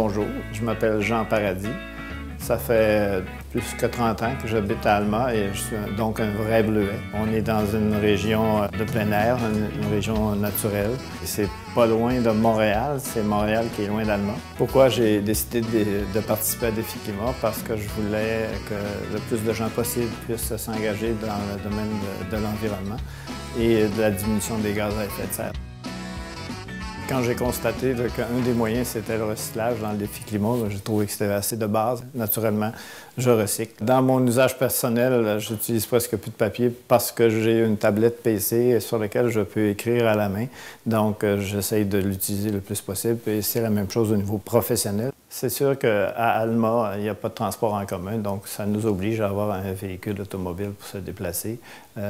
Bonjour, je m'appelle Jean Paradis. Ça fait plus que 30 ans que j'habite à Alma et je suis donc un vrai bleuet. On est dans une région de plein air, une région naturelle. C'est pas loin de Montréal, c'est Montréal qui est loin d'Alma. Pourquoi j'ai décidé de participer à Défi Climat? Parce que je voulais que le plus de gens possible puissent s'engager dans le domaine de l'environnement et de la diminution des gaz à effet de serre. Quand j'ai constaté qu'un des moyens, c'était le recyclage dans le Défi Climat, j'ai trouvé que c'était assez de base. Naturellement, je recycle. Dans mon usage personnel, j'utilise presque plus de papier parce que j'ai une tablette PC sur laquelle je peux écrire à la main. Donc, j'essaye de l'utiliser le plus possible. Et c'est la même chose au niveau professionnel. C'est sûr qu'à Alma, il n'y a pas de transport en commun, donc ça nous oblige à avoir un véhicule automobile pour se déplacer.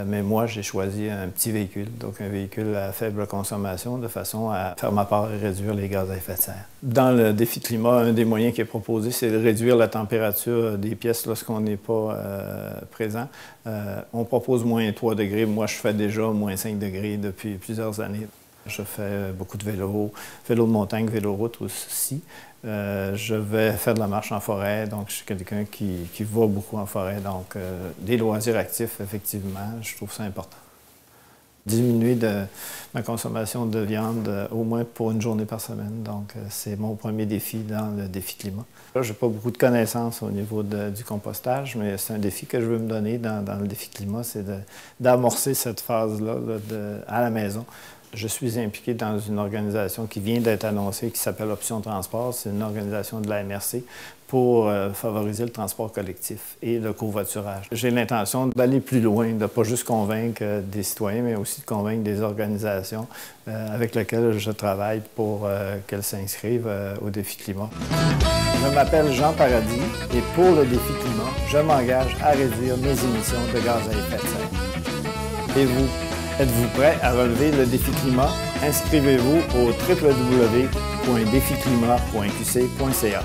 Mais moi, j'ai choisi un petit véhicule, donc un véhicule à faible consommation, de façon à faire ma part et réduire les gaz à effet de serre. Dans le Défi Climat, un des moyens qui est proposé, c'est de réduire la température des pièces lorsqu'on n'est pas présent. On propose moins 3 degrés. Moi, je fais déjà moins 5 degrés depuis plusieurs années. Je fais beaucoup de vélo de montagne, vélo-route aussi. Je vais faire de la marche en forêt, donc je suis quelqu'un qui va beaucoup en forêt. Donc, des loisirs actifs, effectivement, je trouve ça important. Diminuer ma consommation de viande au moins pour une journée par semaine. Donc, c'est mon premier défi dans le Défi Climat. Je n'ai pas beaucoup de connaissances au niveau du compostage, mais c'est un défi que je veux me donner dans le Défi Climat, c'est d'amorcer cette phase-là à la maison. Je suis impliqué dans une organisation qui vient d'être annoncée, qui s'appelle Option Transport. C'est une organisation de la MRC pour favoriser le transport collectif et le covoiturage. J'ai l'intention d'aller plus loin, de ne pas juste convaincre des citoyens, mais aussi de convaincre des organisations avec lesquelles je travaille pour qu'elles s'inscrivent au Défi Climat. Je m'appelle Jean Paradis et pour le Défi Climat, je m'engage à réduire mes émissions de gaz à effet de serre. Et vous? Êtes-vous prêt à relever le Défi Climat? Inscrivez-vous au www.deficlimat.qc.ca.